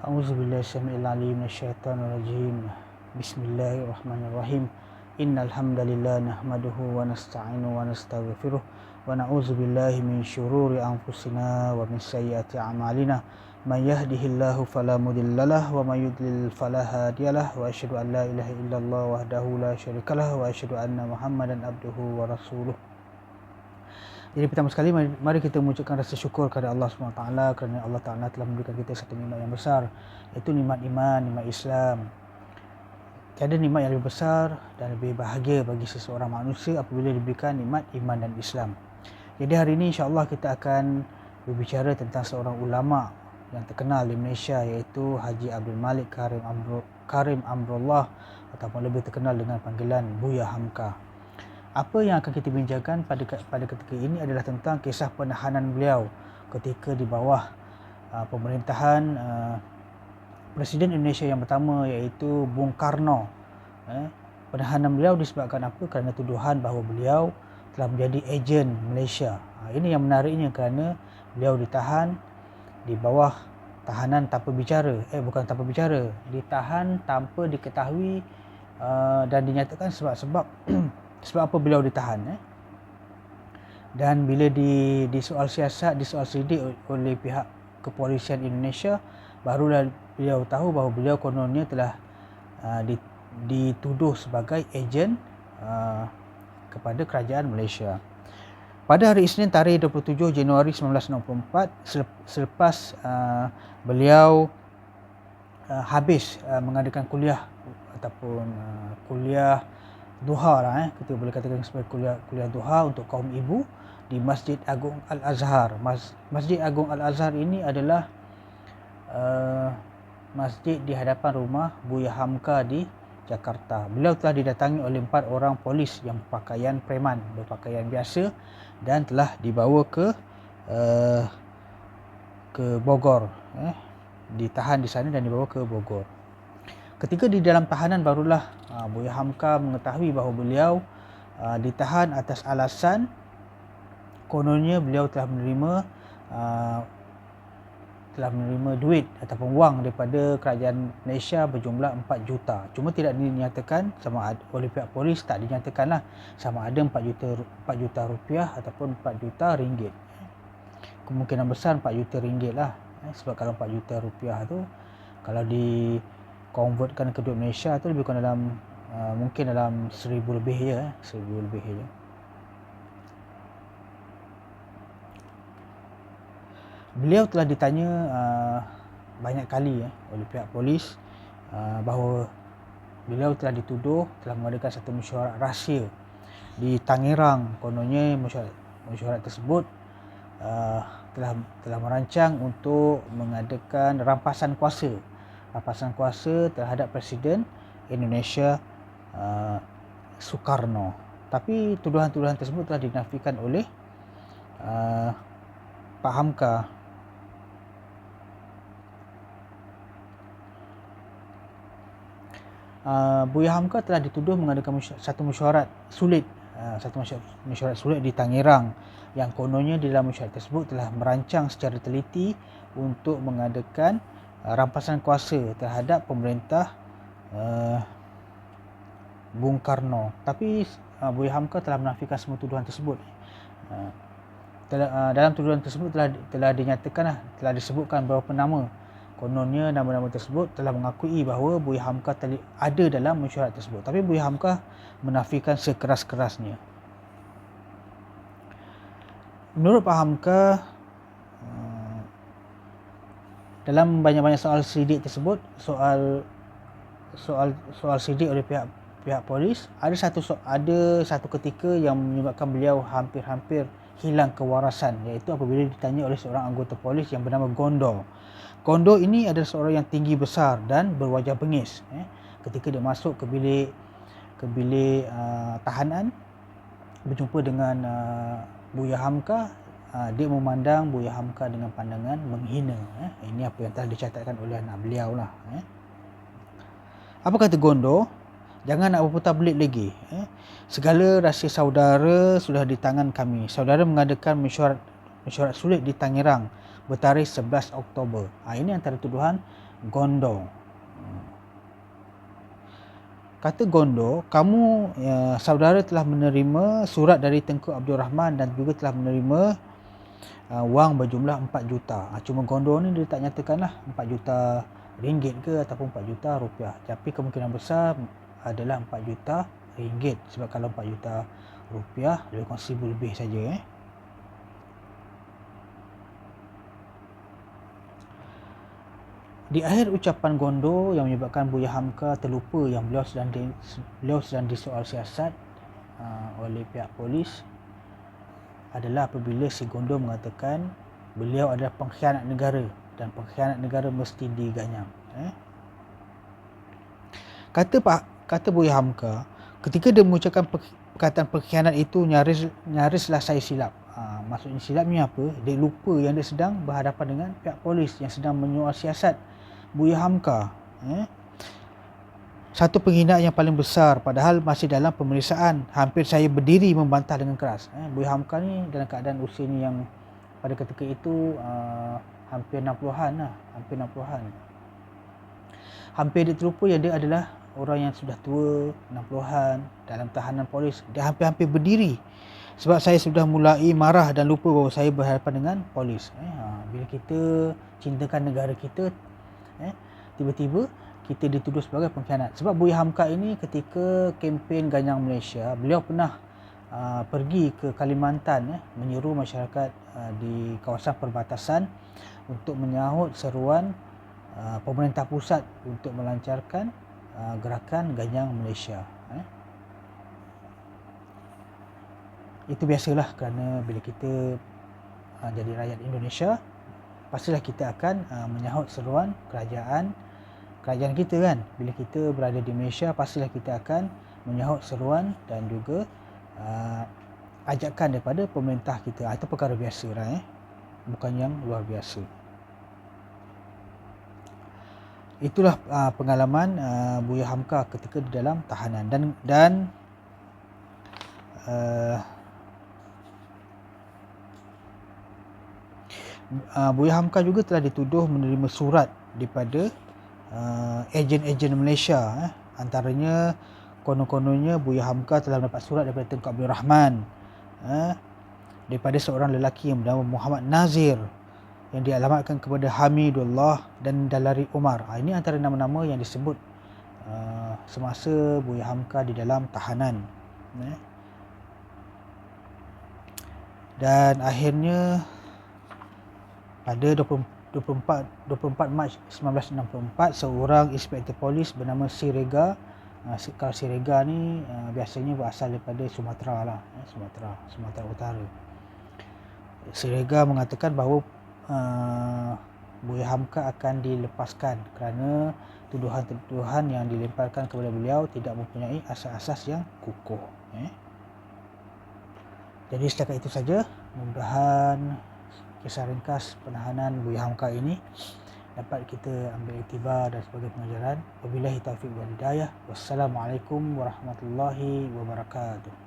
A'udzubillahi syami'il alim minasyaitonir rajim. Bismillahirrahmanirrahim. Innal hamdalillah nahmaduhu wa nasta'inu wa nastaghfiruh wa na'udzubillahi min syururi anfusina wa min sayyiati a'malina. Man yahdihillahu fala mudhillalah wa may yudlil fala hadiyalah wa asyhadu an la ilaha illallah wahdahu la syarikalah wa asyhadu anna Muhammadan abduhu wa rasuluh. Jadi pertama sekali mari kita mengucapkan rasa syukur kepada Allah SWT kerana Allah Ta'ala telah memberikan kita satu nikmat yang besar, iaitu nikmat iman, nikmat Islam. Tiada nikmat yang lebih besar dan lebih bahagia bagi seseorang manusia apabila diberikan nikmat iman dan Islam. Jadi hari ini insya-Allah kita akan berbicara tentang seorang ulama yang terkenal di Malaysia, iaitu Haji Abdul Malik Karim Amrullah ataupun lebih terkenal dengan panggilan Buya Hamka. Apa yang akan kita bincangkan pada ketika ini adalah tentang kisah penahanan beliau ketika di bawah pemerintahan Presiden Indonesia yang pertama, iaitu Bung Karno. Penahanan beliau disebabkan apa? Kerana tuduhan bahawa beliau telah menjadi ejen Malaysia. Ini yang menariknya kerana beliau ditahan di bawah tahanan tanpa bicara. Bukan tanpa bicara, ditahan tanpa diketahui dan dinyatakan sebab sebab apa beliau ditahan. Dan bila disoal siasat, disoal sidik oleh pihak kepolisian Indonesia, barulah beliau tahu bahawa beliau kononnya telah dituduh sebagai ejen kepada kerajaan Malaysia. Pada hari Isnin tarikh 27 Januari 1964, selepas beliau habis mengadakan kuliah ataupun kuliah duha lah, kita boleh katakan sebagai kuliah duha untuk kaum ibu di Masjid Agung Al-Azhar. Masjid Agung Al-Azhar ini adalah masjid di hadapan rumah Buya Hamka di Jakarta. Beliau telah didatangi oleh 4 orang polis yang berpakaian preman, berpakaian biasa, dan telah dibawa ke Bogor. Ditahan di sana dan dibawa ke Bogor. Ketika di dalam tahanan barulah Buya Hamka mengetahui bahawa beliau ditahan atas alasan kononnya beliau telah menerima duit ataupun wang daripada kerajaan Malaysia berjumlah 4 juta. Cuma tidak dinyatakan oleh pihak polis, tak dinyatakanlah sama ada 4 juta rupiah ataupun 4 juta ringgit. Kemungkinan besar 4 juta ringgit lah. Sebab kalau 4 juta rupiah tu kalau di convertkan ke duit Malaysia tu lebih kurang dalam mungkin dalam 1000 lebih je, 1000 lebih je. Beliau telah ditanya banyak kali oleh pihak polis bahawa beliau telah dituduh telah mengadakan satu mesyuarat rahsia di Tangerang. Kononnya mesyuarat tersebut telah merancang untuk mengadakan rampasan kuasa terhadap Presiden Indonesia Sukarno. Tapi tuduhan-tuduhan tersebut telah dinafikan oleh Pak Hamka. Buya Hamka telah dituduh mengadakan satu mesyuarat sulit di Tangerang, yang kononnya di dalam mesyuarat tersebut telah merancang secara teliti untuk mengadakan rampasan kuasa terhadap pemerintah Bung Karno. Tapi Buya Hamka telah menafikan semua tuduhan tersebut. Dalam tuduhan tersebut telah dinyatakan, telah disebutkan beberapa nama. Kononnya nama-nama tersebut telah mengakui bahawa Buya Hamka ada dalam mesyuarat tersebut. Tapi Buya Hamka menafikan sekeras-kerasnya. Menurut Pak Hamka, dalam banyak-banyak soal sidik tersebut, soal sidik oleh pihak polis, ada satu ketika yang menyebabkan beliau hampir-hampir hilang kewarasan, iaitu apabila ditanya oleh seorang anggota polis yang bernama Gondo. Gondo ini adalah seorang yang tinggi besar dan berwajah bengis. Ketika dia masuk ke bilik tahanan, berjumpa dengan Buya Hamka, dia memandang Buya Hamka dengan pandangan menghina. Ini apa yang telah dicatatkan oleh anak beliau lah. Apa kata Gondo? Jangan nak berputar belit lagi. Segala rahsia saudara sudah di tangan kami. Saudara mengadakan mesyuarat sulit di Tangerang bertarikh 11 Oktober. Ini antara tuduhan Gondo. Kata Gondo, kamu saudara telah menerima surat dari Tengku Abdul Rahman dan juga telah menerima wang berjumlah 4 juta. Cuma Gondo ni dia tak nyatakanlah 4 juta ringgit ke ataupun 4 juta rupiah. Tapi kemungkinan besar adalah 4 juta ringgit, sebab kalau 4 juta rupiah lebih kurang 1000 lebih saja. Di akhir ucapan Gondo yang menyebabkan Buya Hamka terlupa yang beliau sedang disoal siasat oleh pihak polis adalah apabila si Gondo mengatakan beliau adalah pengkhianat negara dan pengkhianat negara mesti diganyang. Kata Buya Hamka, ketika dia mengucapkan perkataan pengkhianat itu nyarislah saya silap. Maksudnya silapnya apa? Dia lupa yang dia sedang berhadapan dengan pihak polis yang sedang menyoal siasat Buya Hamka. Satu penghinaan yang paling besar, padahal masih dalam pemeriksaan. Hampir saya berdiri membantah dengan keras. Buya Hamka ni dalam keadaan usianya yang pada ketika itu hampir 60-an lah. Hampir dia terlupa yang dia adalah orang yang sudah tua, 60-an, dalam tahanan polis. Dia hampir-hampir berdiri. Sebab saya sudah mulai marah dan lupa bahawa saya berhadapan dengan polis. Bila kita cintakan negara kita, tiba-tiba kita dituduh sebagai pengkhianat. Sebab Buya Hamka ini ketika kempen Ganyang Malaysia, beliau pernah pergi ke Kalimantan menyeru masyarakat di kawasan perbatasan untuk menyahut seruan pemerintah pusat untuk melancarkan gerakan Ganyang Malaysia. Itu biasalah, kerana bila kita jadi rakyat Indonesia, pastilah kita akan menyahut seruan kerajaan kita kan. Bila kita berada di Malaysia, pastilah kita akan menyahut seruan dan juga ajakan daripada pemerintah kita. Itu perkara biasa lah, bukan yang luar biasa. Itulah pengalaman Buya Hamka ketika di dalam tahanan dan Buya Hamka juga telah dituduh menerima surat daripada ejen-ejen Malaysia. Antaranya konon-kononnya Buya Hamka telah mendapat surat daripada Tengku Abdul Rahman, daripada seorang lelaki yang bernama Muhammad Nazir yang dialamatkan kepada Hamidullah dan Dalari Umar. Ini antara nama-nama yang disebut semasa Buya Hamka di dalam tahanan. Dan akhirnya pada 24 Mac 1964, seorang inspektor polis bernama Sirega. Kalau Sirega ni biasanya berasal daripada Sumatera lah, Sumatera Utara. Sirega mengatakan bahawa Buya Hamka akan dilepaskan kerana tuduhan-tuduhan yang dilemparkan kepada beliau tidak mempunyai asas-asas yang kukuh. Jadi setakat itu saja. Mudah-mudahan kisah ringkas penahanan Buya Hamka ini dapat kita ambil iktibar dan sebagai pengajaran. Wabillahi taufiq wal hidayah. Wassalamualaikum warahmatullahi wabarakatuh.